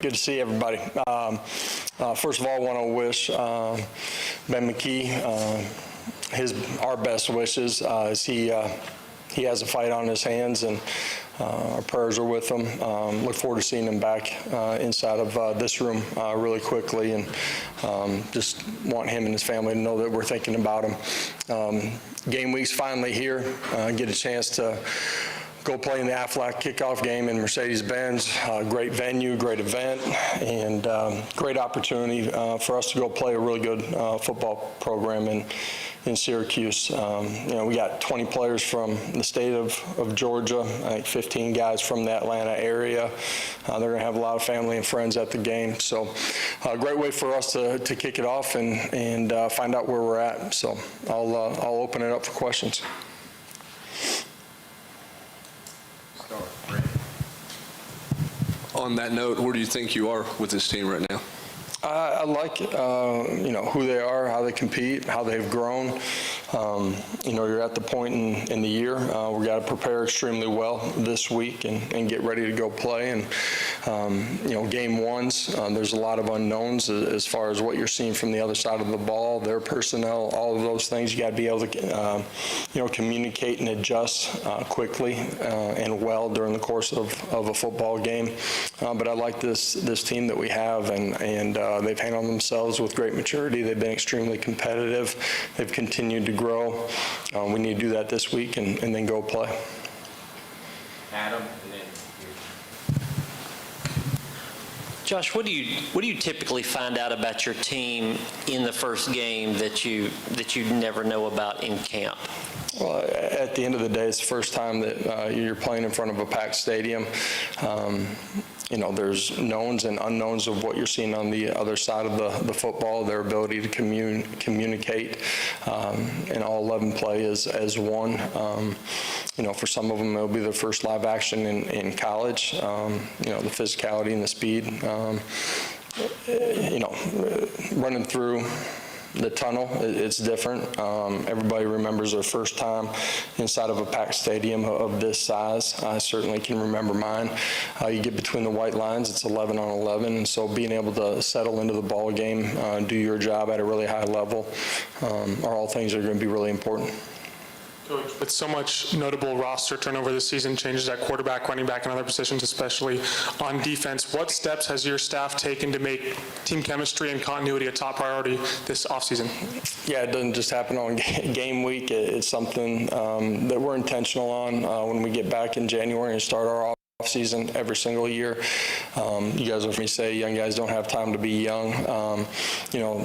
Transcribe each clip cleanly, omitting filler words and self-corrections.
Good to see everybody. First of all, I want to wish Ben McKee our best wishes as he has a fight on his hands, and our prayers are with him. Look forward to seeing him back inside of this room really quickly, and just want him and his family to know that we're thinking about him. Game week's finally here. Get a chance to go play in the Aflac kickoff game in Mercedes-Benz. Great venue, great event, and great opportunity for us to go play a really good football program in Syracuse. We got 20 players from the state of Georgia, I think 15 guys from the Atlanta area. They're going to have a lot of family and friends at the game. So a great way for us to kick it off and find out where we're at. So I'll open it up for questions. On that note, where do you think you are with this team right now? I like, who they are, how they compete, how they've grown. You're at the point in the year we've got to prepare extremely well this week and get ready to go play. And, game ones, there's a lot of unknowns as far as what you're seeing from the other side of the ball, their personnel, all of those things. You got to be able to, communicate and adjust quickly and well during the course of a football game. But I like this team that we have, and they've handled themselves with great maturity. They've been extremely competitive. They've continued to grow. We need to do that this week and then go play. Adam, and then Josh, what do you typically find out about your team in the first game that you never know about in camp? Well, at the end of the day, it's the first time that you're playing in front of a packed stadium. There's knowns and unknowns of what you're seeing on the other side of the football, their ability to communicate, and all 11 play as one. For some of them, it'll be their first live action in college. The physicality and the speed. Running through the tunnel, it's different. Everybody remembers their first time inside of a packed stadium of this size. I certainly can remember mine. You get between the white lines, it's 11 on 11, and so being able to settle into the ball game, do your job at a really high level, are all things that are going to be really important. Coach, with so much notable roster turnover this season, changes at quarterback, running back, and other positions, especially on defense, what steps has your staff taken to make team chemistry and continuity a top priority this offseason? Yeah, it doesn't just happen on game week. It's something that we're intentional on when we get back in January and start our season every single year. You guys have heard me say young guys don't have time to be young.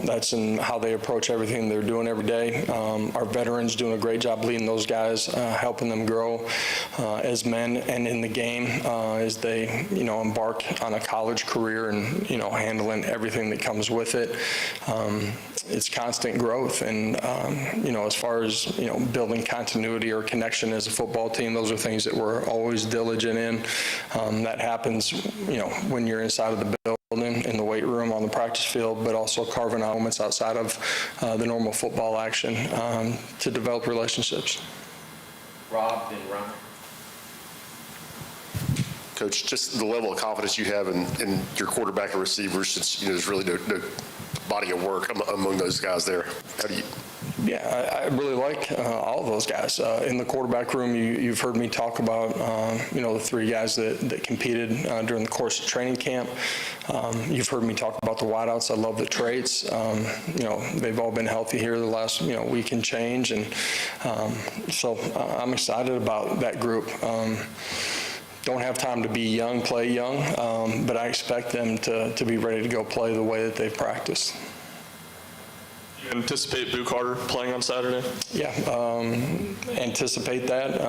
That's in how they approach everything they're doing every day. Our veterans doing a great job leading those guys, helping them grow as men and in the game as they embark on a college career and handling everything that comes with it. It's constant growth, and as far as building continuity or connection as a football team, those are things that we're always diligent in. That happens, when you're inside of the building, in the weight room, on the practice field, but also carving out moments outside of the normal football action to develop relationships. Rob, then Ryan. Coach, just the level of confidence you have in your quarterback and receivers, since there's really no body of work among those guys there. How do you? Yeah, I really like all of those guys. In the quarterback room, you've heard me talk about, the three guys that competed during the course of training camp. You've heard me talk about the wideouts. I love the traits. They've all been healthy here the last, week and change. And so I'm excited about that group. Don't have time to be young, play young, but I expect them to be ready to go play the way that they've practiced. You anticipate Boo Carter playing on Saturday? Yeah, anticipate that.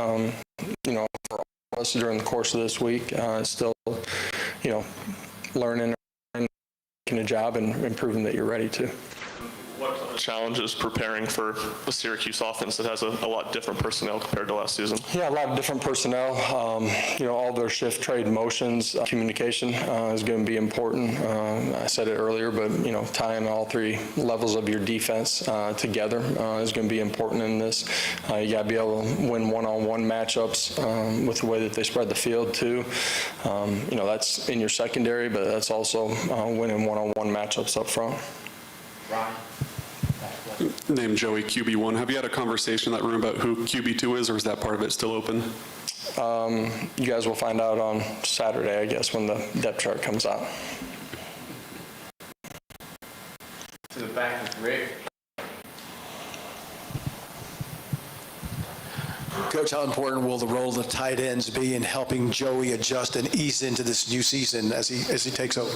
For us during the course of this week, still, learning, making a job, and proving that you're ready to. What challenges preparing for the Syracuse offense that has a lot different personnel compared to last season? Yeah, a lot of different personnel. All their shift trade motions, communication is going to be important. I said it earlier, but tying all three levels of your defense together is going to be important in this. You got to be able to win one-on-one matchups with the way that they spread the field too. That's in your secondary, but that's also winning one-on-one matchups up front. Ryan. Named Joey, QB1. Have you had a conversation in that room about who QB2 is, or is that part of it still open? You guys will find out on Saturday, I guess, when the depth chart comes out. To the back with Rick. Coach, how important will the role of the tight ends be in helping Joey adjust and ease into this new season as he takes over?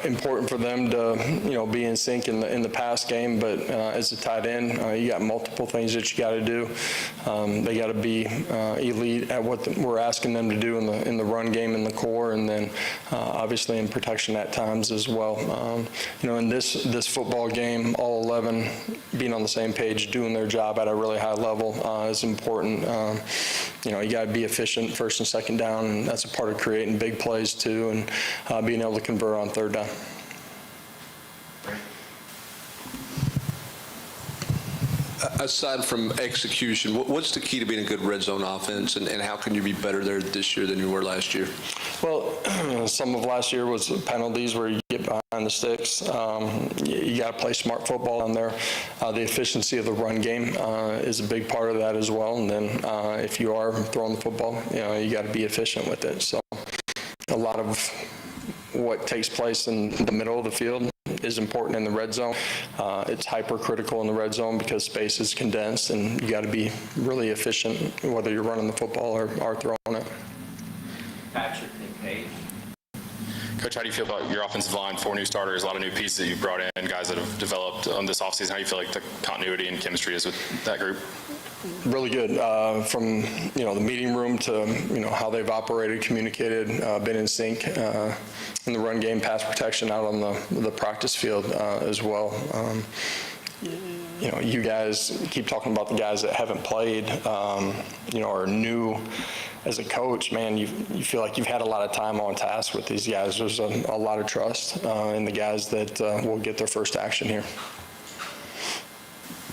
Important for them to, be in sync in the pass game, but as a tight end, you got multiple things that you got to do. They got to be elite at what we're asking them to do in the run game in the core, and then obviously in protection at times as well. In this football game, all 11 being on the same page, doing their job at a really high level is important. You got to be efficient first and second down, and that's a part of creating big plays too, and being able to convert on third down. Aside from execution, what's the key to being a good red zone offense, and how can you be better there this year than you were last year? Well, some of last year was penalties where you get behind the sticks. You got to play smart football on there. The efficiency of the run game is a big part of that as well. And then if you are throwing the football, you got to be efficient with it. So a lot of what takes place in the middle of the field is important in the red zone. It's hypercritical in the red zone because space is condensed, and you got to be really efficient whether you're running the football or throwing it. Patrick and Paige. Coach, how do you feel about your offensive line? 4 new starters, a lot of new pieces that you've brought in, guys that have developed this offseason. How do you feel like the continuity and chemistry is with that group? Really good. From the meeting room to how they've operated, communicated, been in sync in the run game, pass protection out on the practice field as well. You guys keep talking about the guys that haven't played, are new. As a coach, man, you feel like you've had a lot of time on task with these guys. There's a lot of trust in the guys that will get their first action here.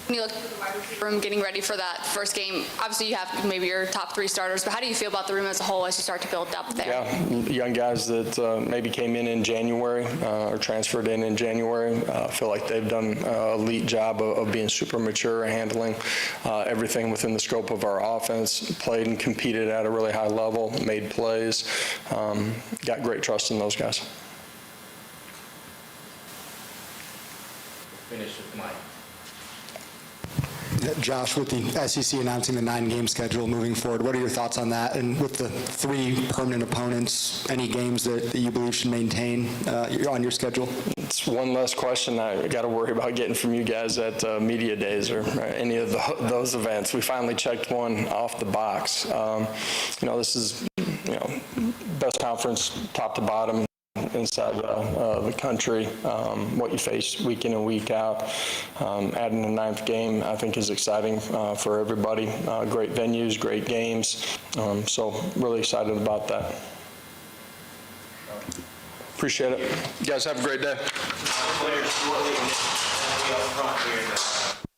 When you look at the wide receiver room getting ready for that first game, obviously you have maybe your top 3 starters, but how do you feel about the room as a whole as you start to build depth there? Yeah, young guys that maybe came in January or transferred in January. I feel like they've done an elite job of being super mature and handling everything within the scope of our offense, played and competed at a really high level, made plays. Got great trust in those guys. Finish with Mike. Josh, with the SEC announcing the 9-game schedule moving forward, what are your thoughts on that? And with the 3 permanent opponents, any games that you believe should maintain on your schedule? It's one less question I got to worry about getting from you guys at media days or any of those events. We finally checked one off the box. This is best conference top to bottom inside the country. What you face week in and week out. Adding a 9th game, I think, is exciting for everybody. Great venues, great games. So really excited about that. Appreciate it. You guys have a great day. Players shortly, and then we up front here.